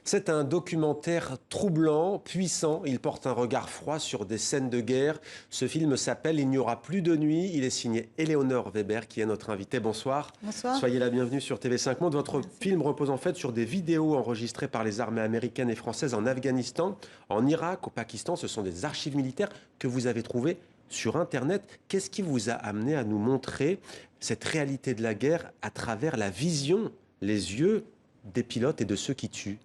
C'est un documentaire troublant, puissant. Il porte un regard froid sur des scènes de guerre. Ce film s'appelle Il n'y aura plus de nuit. Il est signé Éléonore Weber, qui est notre invitée. Bonsoir. Bonsoir. Soyez la bienvenue sur TV5 Monde. Votre Merci. film repose en fait sur des vidéos enregistrées par les armées américaines et françaises en Afghanistan, en Irak, au Pakistan. Ce sont des archives militaires que vous avez trouvées sur Internet. Qu'est-ce qui vous a amené à nous montrer cette réalité de la guerre à travers la vision, les yeux des pilotes et de ceux qui tuent ?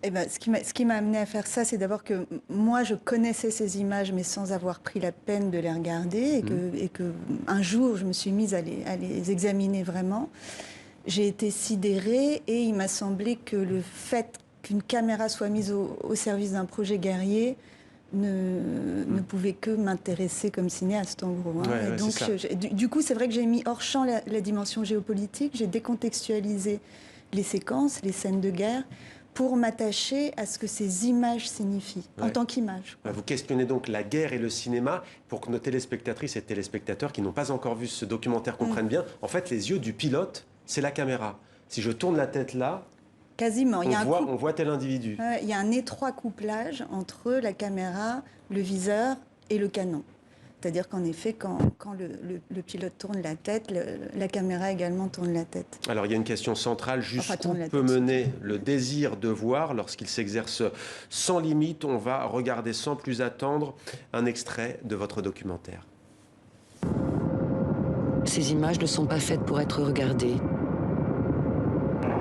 Eh ben, ce qui m'a amené à faire ça, c'est d'abord que moi, je connaissais ces images, mais sans avoir pris la peine de les regarder. Et que un jour, je me suis mise à les examiner vraiment. J'ai été sidérée et il m'a semblé que le fait qu'une caméra soit mise au service d'un projet guerrier ne pouvait que m'intéresser comme cinéaste, en gros. Ouais, et donc, du coup, c'est vrai que j'ai mis hors champ la dimension géopolitique. J'ai décontextualisé les séquences, les scènes de guerre, pour m'attacher à ce que ces images signifient, en tant qu'image. Vous questionnez donc la guerre et le cinéma pour que nos téléspectatrices et téléspectateurs qui n'ont pas encore vu ce documentaire comprennent bien. En fait, les yeux du pilote, c'est la caméra. Si je tourne la tête là, quasiment. on voit tel individu. Il y a un étroit couplage entre la caméra, le viseur et le canon. C'est-à-dire qu'en effet, quand le pilote tourne la tête, la caméra également tourne la tête. Alors il y a une question centrale, jusqu'où peut mener le désir de voir lorsqu'il s'exerce sans limite? On va regarder sans plus attendre un extrait de votre documentaire. Ces images ne sont pas faites pour être regardées.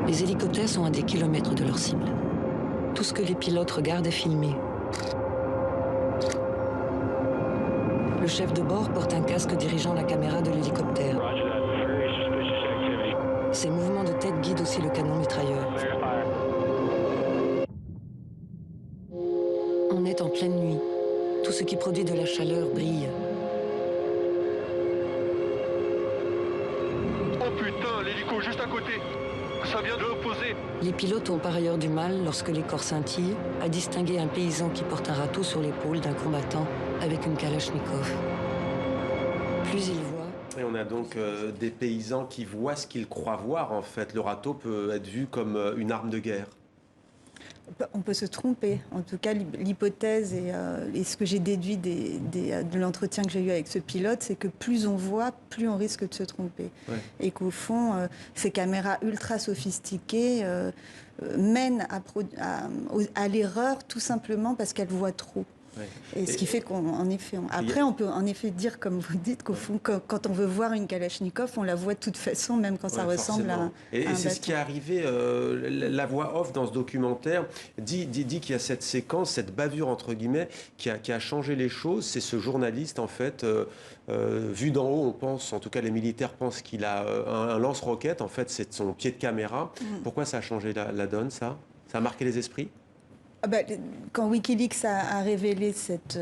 Les hélicoptères sont à des kilomètres de leur cible. Tout ce que les pilotes regardent est filmé. Le chef de bord porte un casque dirigeant la caméra de l'hélicoptère. Ses mouvements de tête guident aussi le canon mitrailleur. On est en pleine nuit. Tout ce qui produit de la chaleur brille. Oh putain, l'hélico juste à côté. Ça vient de l'opposé. Les pilotes ont par ailleurs du mal, lorsque les corps scintillent, à distinguer un paysan qui porte un râteau sur l'épaule d'un combattant avec une kalachnikov. Plus ils voient... Et on a donc des paysans qui voient ce qu'ils croient voir, en fait. Le râteau peut être vu comme une arme de guerre. On peut se tromper. En tout cas, l'hypothèse et ce que j'ai déduit de l'entretien que j'ai eu avec ce pilote, c'est que plus on voit, plus on risque de se tromper. Ouais. Et qu'au fond, ces caméras ultra sophistiquées mènent à l'erreur tout simplement parce qu'elles voient trop. Ouais. Et ce qui fait qu'en effet, on peut en effet dire, comme vous dites, qu'au fond, quand on veut voir une Kalachnikov, on la voit de toute façon, même quand ça ressemble à un Et c'est ce qui est arrivé, la voix off dans ce documentaire dit qu'il y a cette séquence, cette bavure entre guillemets, qui a changé les choses. C'est ce journaliste, en fait, vu d'en haut, on pense, en tout cas les militaires pensent qu'il a un lance-roquette, en fait c'est son pied de caméra. Pourquoi ça a changé la donne, ça? Ça a marqué les esprits? Quand Wikileaks a révélé cette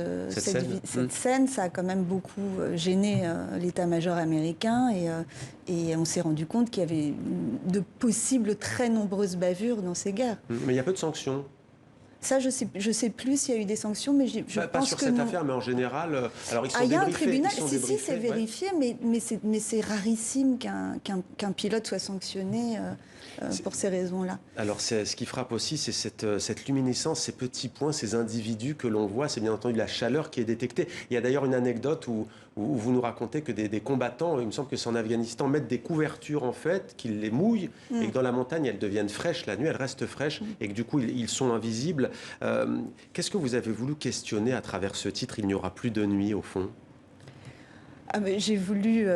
scène, ça a quand même beaucoup gêné l'état-major américain et on s'est rendu compte qu'il y avait de possibles très nombreuses bavures dans ces guerres. Mais il y a peu de sanctions. Ça, je sais plus s'il y a eu des sanctions, mais je pense que pas sur cette affaire, mais en général. Alors ils sont il y a un tribunal, si, c'est vérifié, mais c'est rarissime qu'un pilote soit sanctionné pour ces raisons-là. Alors ce qui frappe aussi, c'est cette luminescence, ces petits points, ces individus que l'on voit. C'est bien entendu la chaleur qui est détectée. Il y a d'ailleurs une anecdote où vous nous racontez que des combattants, il me semble que c'est en Afghanistan, mettent des couvertures en fait, qu'ils les mouillent et que dans la montagne elles deviennent fraîches, la nuit elles restent fraîches et que du coup ils sont invisibles. Qu'est-ce que vous avez voulu questionner à travers ce titre, Il n'y aura plus de nuit, au fond? J'ai voulu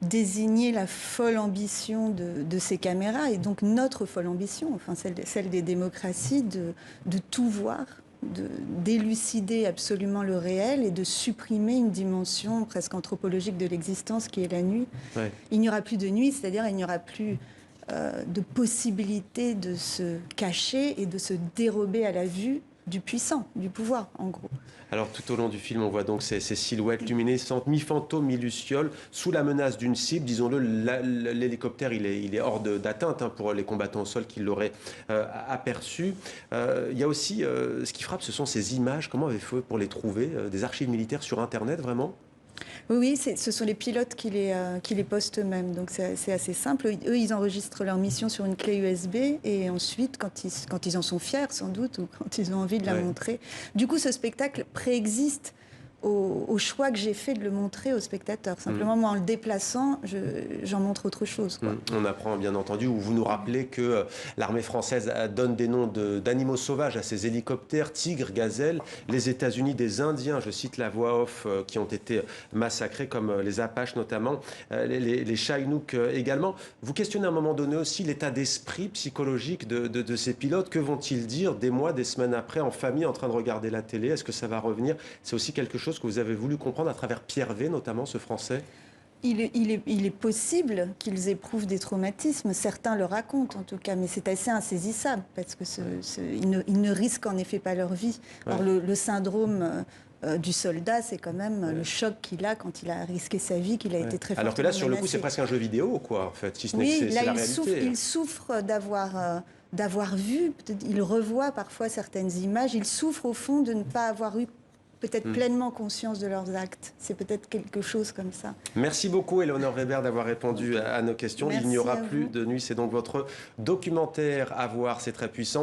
désigner la folle ambition de ces caméras et donc notre folle ambition, enfin celle des démocraties, de tout voir, d'élucider absolument le réel et de supprimer une dimension presque anthropologique de l'existence qui est la nuit. Ouais. Il n'y aura plus de nuit, c'est-à-dire il n'y aura plus de possibilité de se cacher et de se dérober à la vue du puissant, du pouvoir, en gros. Alors, tout au long du film, on voit donc ces silhouettes luminescentes, mi-fantômes, mi-lucioles, sous la menace d'une cible. Disons-le, l'hélicoptère, il est hors d'atteinte pour les combattants au sol qui l'auraient aperçu. Il y a aussi, ce qui frappe, ce sont ces images. Comment avez-vous fait pour les trouver? Des archives militaires sur Internet, vraiment? Oui, ce sont les pilotes qui les postent eux-mêmes, donc c'est assez simple. Eux, ils enregistrent leur mission sur une clé USB et ensuite, quand ils en sont fiers sans doute, ou quand ils ont envie de la montrer. Du coup, ce spectacle préexiste au choix que j'ai fait de le montrer aux spectateurs. Simplement, moi, en le déplaçant, j'en montre autre chose, quoi. On apprend, bien entendu, où vous nous rappelez que l'armée française donne des noms d'animaux sauvages à ses hélicoptères, tigres, gazelles. Les États-Unis, des Indiens, je cite la voix off, qui ont été massacrés, comme les Apaches notamment, les Chinook également. Vous questionnez à un moment donné aussi l'état d'esprit psychologique de ces pilotes. Que vont-ils dire des mois, des semaines après, en famille, en train de regarder la télé? Est-ce que ça va revenir? C'est aussi quelque chose que vous avez voulu comprendre à travers Pierre V, notamment, ce Français. Il est possible qu'ils éprouvent des traumatismes, certains le racontent en tout cas, mais c'est assez insaisissable parce que ils ne risquent en effet pas leur vie. Alors le syndrome du soldat, c'est quand même le choc qu'il a quand il a risqué sa vie, qu'il a été très fortement Alors que là, sur le coup, menacé. c'est presque un jeu vidéo, quoi, en fait, si ce n'est Oui, que c'est la réalité. il souffre d'avoir vu, il revoit parfois certaines images, il souffre au fond de ne pas avoir eu peut-être pleinement conscience de leurs actes. C'est peut-être quelque chose comme ça. Merci beaucoup, Éléonore Weber, d'avoir répondu à nos questions. Merci. Il n'y aura plus de nuit. C'est donc votre documentaire à voir. C'est très puissant.